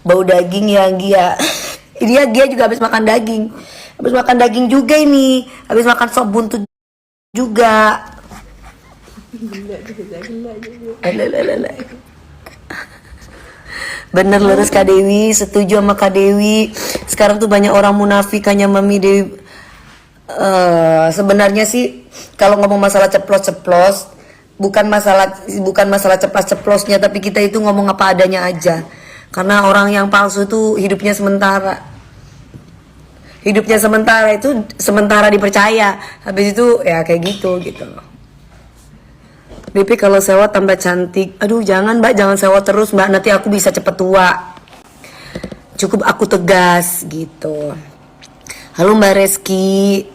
bau daging ya Gia. Dia juga habis makan daging. Habis makan daging juga ini. Habis makan sop buntut juga. Gila. Bener lurus Kak Dewi, setuju sama Kak Dewi. Sekarang tuh banyak orang munafik hanya Mami Dewi. Sebenarnya sih kalau ngomong masalah ceplos-ceplos, bukan masalah ceplos-ceplosnya, tapi kita itu ngomong apa adanya aja. Karena orang yang palsu itu hidupnya sementara. Hidupnya sementara itu sementara dipercaya. Habis itu ya kayak gitu loh. BP kalau sewa tambah cantik. Aduh jangan Mbak, jangan sewa terus Mbak, nanti aku bisa cepet tua. Cukup aku tegas gitu. Halo Mbak Reski.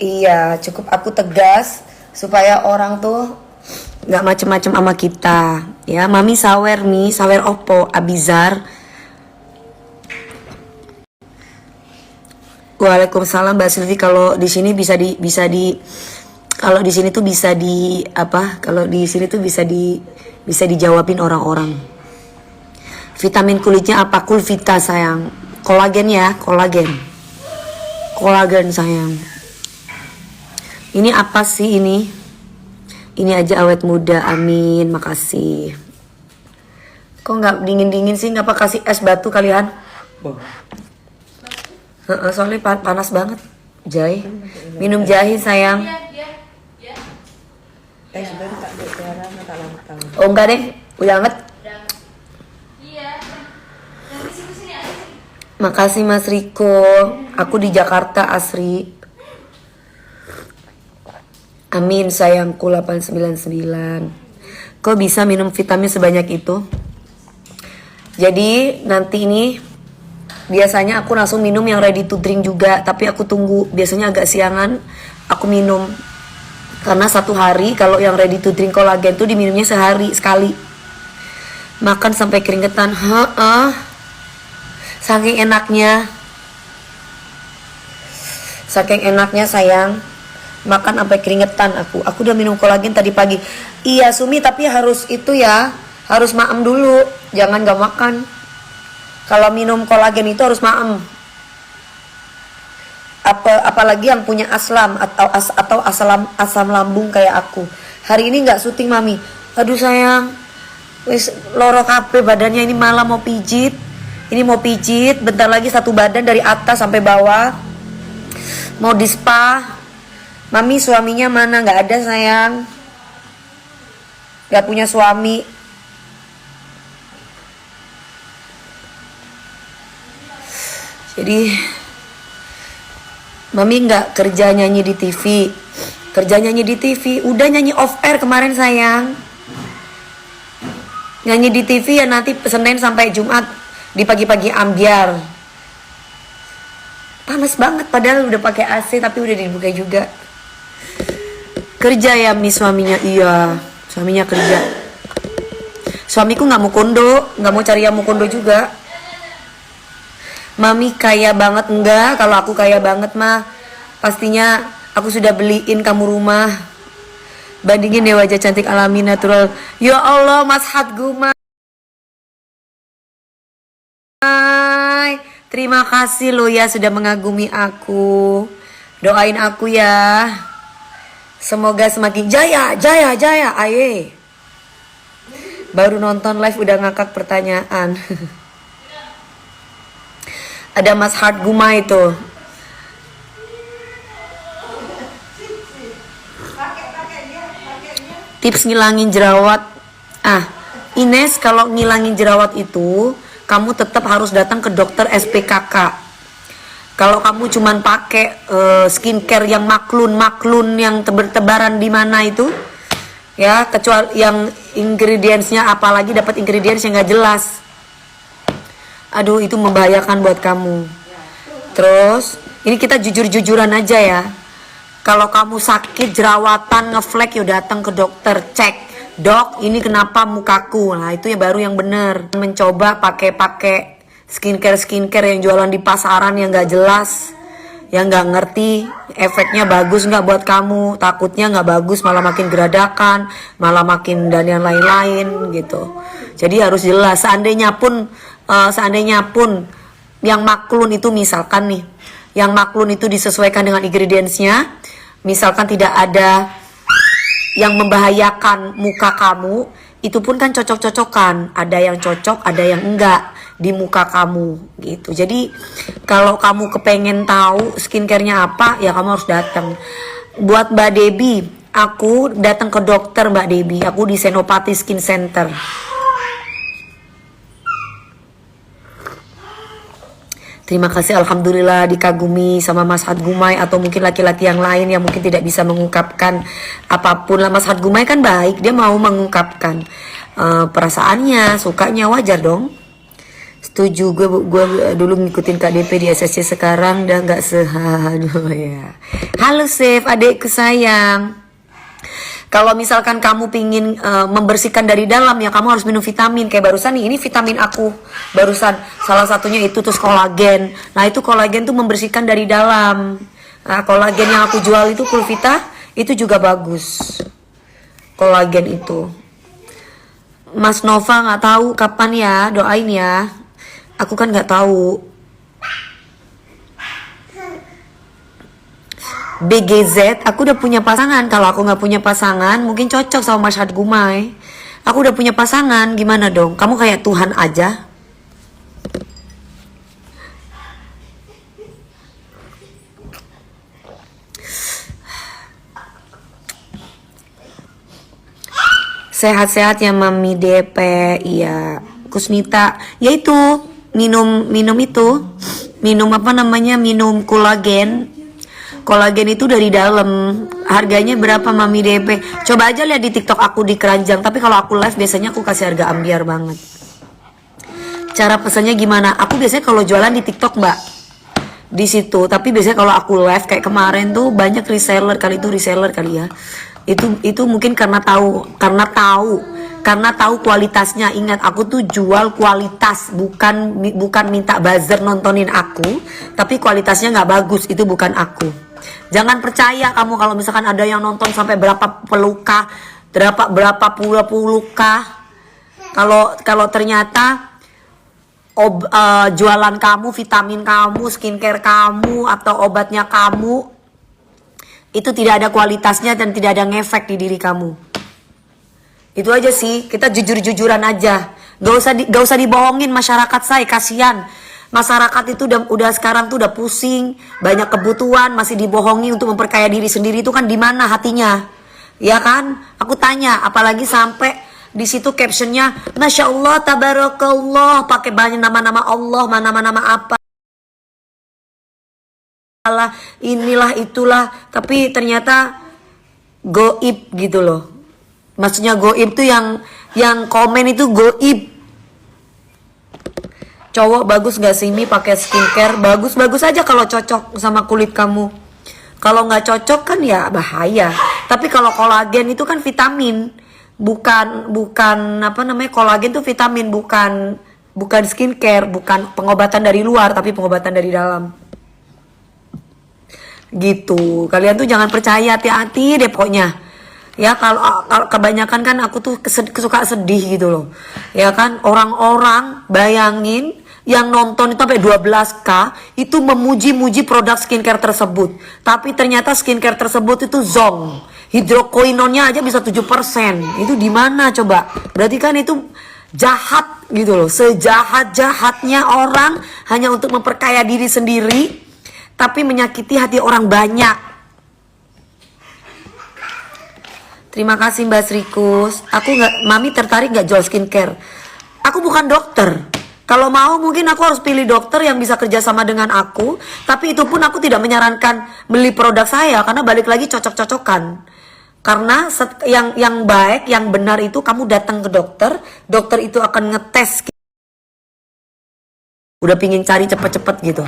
Iya, cukup aku tegas supaya orang tuh nggak macem-macem sama kita. Ya, Mami sawer opo Abizar. Waalaikumsalam Mbak Silvi. Kalau di sini kalau di sini tuh bisa dijawabin orang-orang. Vitamin kulitnya apa? Kulvita sayang. Kolagen ya, kolagen sayang. Ini apa sih ini? Ini aja awet muda, amin, makasih. Kok nggak dingin sih? Ngapa kasih es batu kalian? Soalnya panas banget. Jahe, minum jahe sayang. Oh enggak deh, udah anget. Makasih Mas Riko. Aku di Jakarta asri. Amin sayangku 899. Kok bisa minum vitamin sebanyak itu? Jadi nanti ini biasanya aku langsung minum yang ready to drink juga, tapi aku tunggu. Biasanya agak siangan aku minum. Karena satu hari kalau yang ready to drink kolagen tuh diminumnya sehari sekali. Makan sampai keringetan. Saking enaknya sayang. Makan sampai keringetan aku. Aku udah minum kolagen tadi pagi. Iya Sumi, tapi harus itu ya. Harus maem dulu. Jangan gak makan. Kalau minum kolagen itu harus maem. Apalagi yang punya asam lambung kayak aku. Hari ini nggak syuting Mami. Aduh sayang. Wis loro kape badannya ini, malah mau pijit. Ini mau pijit, bentar lagi satu badan dari atas sampai bawah. Mau di spa. Mami suaminya mana? Nggak ada sayang. Nggak punya suami. Jadi Mami nggak kerja nyanyi di TV. Kerja nyanyi di TV. Udah nyanyi off air kemarin sayang. Nyanyi di TV ya nanti Senin sampai Jumat. Di pagi-pagi ambiar. Panas banget padahal udah pakai AC tapi udah dibuka juga. Kerja ya Mi suaminya. Iya, suaminya kerja. Suamiku nggak mau kondo, nggak mau cari yang mau kondo juga. Mami kaya banget enggak? Kalau aku kaya banget mah pastinya aku sudah beliin kamu rumah. Bandingin deh wajah cantik alami natural. Ya Allah Mas Hatguma. Terima kasih lo ya sudah mengagumi aku. Doain aku ya. Semoga semakin jaya. Aye. Baru nonton live udah ngakak pertanyaan. Ada Mas Hatguma itu. Tips ngilangin jerawat. Ines, kalau ngilangin jerawat itu kamu tetap harus datang ke dokter SPKK. Kalau kamu cuman pakai skincare yang maklun yang tebaran di mana itu, ya kecuali yang ingredientsnya, apalagi dapat ingredients yang nggak jelas. Aduh itu membahayakan buat kamu. Terus ini kita jujur-jujuran aja ya. Kalau kamu sakit jerawatan ngeflek, yuk datang ke dokter, cek. Dok, ini kenapa mukaku? Nah, itu ya baru yang bener. Mencoba pakai skincare yang jualan di pasaran yang gak jelas, yang gak ngerti efeknya bagus gak buat kamu. Takutnya gak bagus, malah makin geradakan, malah makin dan yang lain-lain gitu. Jadi harus jelas. Seandainya pun yang maklun itu misalkan nih, yang maklun itu disesuaikan dengan ingredientsnya, misalkan tidak ada yang membahayakan muka kamu, itu pun kan cocok-cocokan. Ada yang cocok, ada yang enggak di muka kamu gitu. Jadi kalau kamu kepengen tahu skincare-nya apa, ya kamu harus datang. Buat Mbak Debbie, aku datang ke dokter Mbak Debbie. Aku di Senopati Skin Center. Terima kasih, alhamdulillah dikagumi sama Mas Had Gumai atau mungkin laki-laki yang lain yang mungkin tidak bisa mengungkapkan apapun lah. Mas Had Gumai kan baik, dia mau mengungkapkan perasaannya, sukanya, wajar dong. Setuju, gue dulu ngikutin KDP di SSC, sekarang udah nggak ya. Halo Sef, adekku sayang. Kalau misalkan kamu pingin membersihkan dari dalam, ya kamu harus minum vitamin. Kayak barusan nih, ini vitamin aku barusan. Salah satunya itu terus kolagen. Nah itu kolagen tuh membersihkan dari dalam. Nah kolagen yang aku jual itu Kulvita, itu juga bagus. Kolagen itu. Mas Nova nggak tahu kapan ya, doain ya. Aku kan nggak tahu. BGZ, aku udah punya pasangan. Kalau aku nggak punya pasangan, mungkin cocok sama Mas Had Gumai. Aku udah punya pasangan, gimana dong? Kamu kayak Tuhan aja. Sehat-sehat ya Mami DP, iya. Kusnita, yaitu minum itu, minum apa namanya, minum kolagen. Kolagen itu dari dalam. Harganya berapa Mami DP? Coba aja lihat di TikTok aku di keranjang. Tapi kalau aku live biasanya aku kasih harga ambiar banget. Cara pesannya gimana? Aku biasanya kalau jualan di TikTok Mbak, di situ. Tapi biasanya kalau aku live kayak kemarin tuh banyak reseller kali ya. Itu mungkin karena tahu kualitasnya. Ingat, aku tuh jual kualitas, bukan minta buzzer nontonin aku, tapi kualitasnya nggak bagus, itu bukan aku. Jangan percaya kamu kalau misalkan ada yang nonton sampai berapa puluh kah. Kalau ternyata jualan kamu, vitamin kamu, skincare kamu atau obatnya kamu itu tidak ada kualitasnya dan tidak ada ngefek di diri kamu. Itu aja sih, kita jujur-jujuran aja. Gak usah dibohongin masyarakat, saya kasihan. Masyarakat itu udah sekarang tuh udah pusing, banyak kebutuhan, masih dibohongi untuk memperkaya diri sendiri. Itu kan di mana hatinya? Ya kan? Aku tanya, apalagi sampai di situ captionnya Masya Allah, Tabarakallah, pakai banyak nama-nama Allah, nama-nama apa, inilah itulah, tapi ternyata goib gitu loh. Maksudnya goib tuh yang komen itu goib. Cowok bagus gak sih Mi pakai skincare? Bagus aja kalau cocok sama kulit kamu. Kalau nggak cocok kan ya bahaya. Tapi kalau kolagen itu kan vitamin, bukan apa namanya, kolagen tuh vitamin, bukan skincare, bukan pengobatan dari luar tapi pengobatan dari dalam. Gitu. Kalian tuh jangan percaya, hati-hati deh pokoknya. Ya kalau kebanyakan kan aku tuh suka sedih gitu loh. Ya kan, orang-orang bayangin yang nonton itu sampai 12K itu memuji-muji produk skincare tersebut. Tapi ternyata skincare tersebut itu zong. Hidrokoinonnya aja bisa 7%. Itu di mana coba? Berarti kan itu jahat gitu loh. Sejahat-jahatnya orang hanya untuk memperkaya diri sendiri tapi menyakiti hati orang banyak. Terima kasih Mbak Srikus. Mami tertarik gak jual skincare? Aku bukan dokter. Kalau mau mungkin aku harus pilih dokter yang bisa kerjasama dengan aku. Tapi itu pun aku tidak menyarankan beli produk saya. Karena balik lagi cocok-cocokan. Karena yang baik, yang benar itu kamu datang ke dokter. Dokter itu akan ngetes. Udah pingin cari cepet-cepet gitu.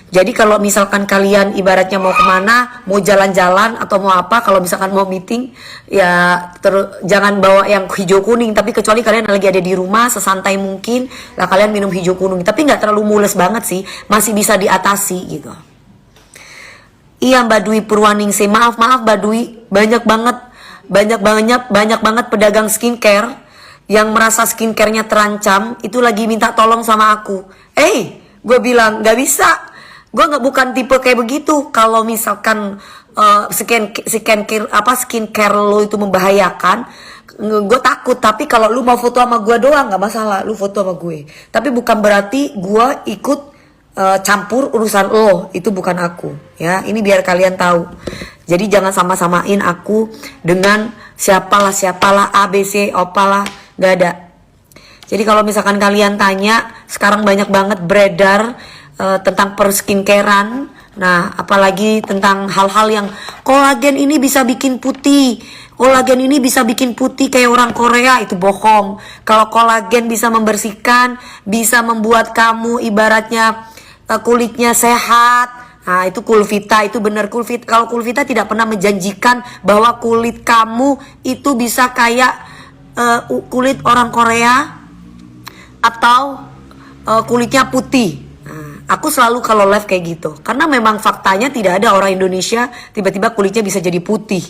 Jadi kalau misalkan kalian ibaratnya mau kemana, mau jalan-jalan atau mau apa, kalau misalkan mau meeting, ya jangan bawa yang hijau kuning. Tapi kecuali kalian lagi ada di rumah, sesantai mungkin, lah kalian minum hijau kuning. Tapi nggak terlalu mules banget sih, masih bisa diatasi gitu. Iya Mbak Dwi Purwaningsih, maaf Mbak Dwi, banyak banget pedagang skincare yang merasa skincare-nya terancam itu lagi minta tolong sama aku. Gue bilang gak bisa. Gue bukan tipe kayak begitu. Kalau misalkan skincare lo itu membahayakan, gue takut. Tapi kalau lu mau foto sama gue doang nggak masalah, lu foto sama gue. Tapi bukan berarti gue ikut campur urusan lo. Itu bukan aku, ya. Ini biar kalian tahu. Jadi jangan sama-samain aku dengan siapalah ABC, opalah, nggak ada. Jadi kalau misalkan kalian tanya, sekarang banyak banget beredar tentang perskincarean. Nah, apalagi tentang hal-hal yang kolagen ini bisa bikin putih. Kolagen ini bisa bikin putih kayak orang Korea, itu bohong. Kalau kolagen bisa membersihkan, bisa membuat kamu ibaratnya kulitnya sehat. Nah, itu Kulvita, itu benar Kulvita. Kalau Kulvita tidak pernah menjanjikan bahwa kulit kamu itu bisa kayak kulit orang Korea atau kulitnya putih. Aku selalu kalau live kayak gitu, karena memang faktanya tidak ada orang Indonesia tiba-tiba kulitnya bisa jadi putih,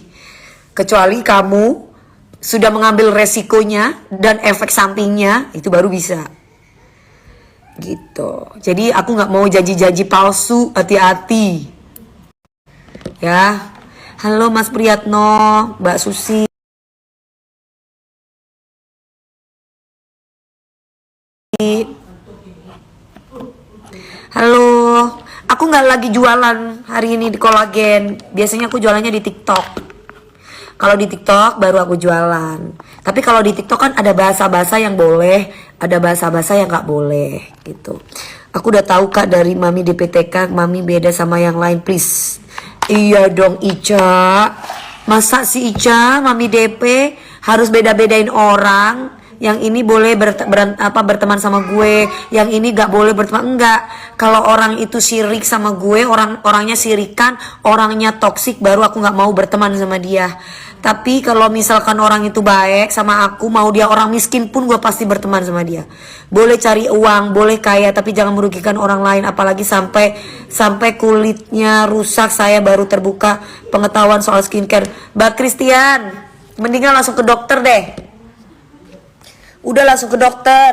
kecuali kamu sudah mengambil resikonya dan efek sampingnya, itu baru bisa gitu. Jadi aku nggak mau janji-janji palsu, hati-hati ya. Halo Mas Priyatno, Mbak Susi. Halo, aku nggak lagi jualan hari ini di kolagen. Biasanya aku jualannya di TikTok. Kalau di TikTok baru aku jualan. Tapi kalau di TikTok kan ada bahasa-bahasa yang boleh, ada bahasa-bahasa yang nggak boleh gitu. Aku udah tahu Kak dari Mami DPTK, Mami beda sama yang lain, please. Iya dong Ica. Masa si Ica, Mami DP harus beda-bedain orang? Yang ini boleh berteman sama gue, yang ini gak boleh berteman. Enggak. Kalau orang itu sirik sama gue, orangnya sirikan, orangnya toksik, baru aku gak mau berteman sama dia. Tapi kalau misalkan orang itu baik sama aku, mau dia orang miskin pun gue pasti berteman sama dia. Boleh cari uang, boleh kaya, tapi jangan merugikan orang lain. Apalagi sampai kulitnya rusak, saya baru terbuka pengetahuan soal skincare. Mbak Christian, mendingan langsung ke dokter deh. Udah langsung ke dokter,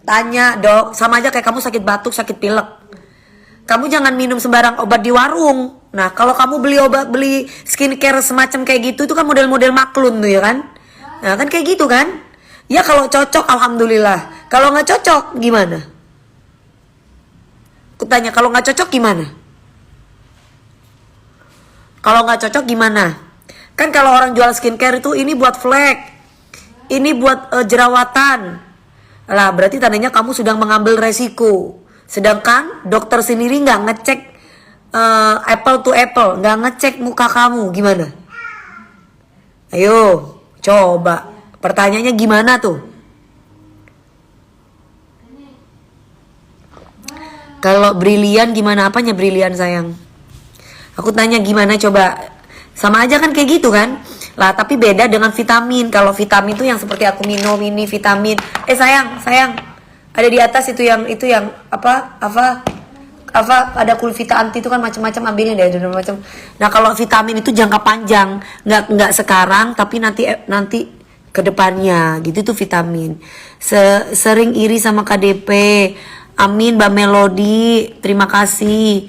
tanya dok, sama aja kayak kamu sakit batuk, sakit pilek. Kamu jangan minum sembarang obat di warung. Nah kalau kamu beli skincare semacam kayak gitu, itu kan model-model maklun tuh ya kan. Nah kan kayak gitu kan. Ya kalau cocok alhamdulillah. Kalau nggak cocok gimana? Aku tanya kalau nggak cocok gimana? Kalau nggak cocok gimana? Kan kalau orang jual skincare itu ini buat flek, ini buat jerawatan. Lah berarti tandanya kamu sedang mengambil resiko. Sedangkan dokter sendiri nggak ngecek apple to apple, nggak ngecek muka kamu, gimana? Ayo coba. Pertanyaannya gimana tuh? Kalau brilian gimana, apanya brilian sayang? Aku tanya gimana coba. Sama aja kan kayak gitu kan. Lah tapi beda dengan vitamin. Kalau vitamin itu yang seperti aku minum ini vitamin. Sayang, ada di atas itu yang apa ada Kulvita anti itu kan macam-macam, ambilin deh macam. Nah kalau vitamin itu jangka panjang, nggak sekarang tapi nanti ke depannya gitu tuh vitamin. Sering iri sama KDP. Amin Mbak Melody, terima kasih.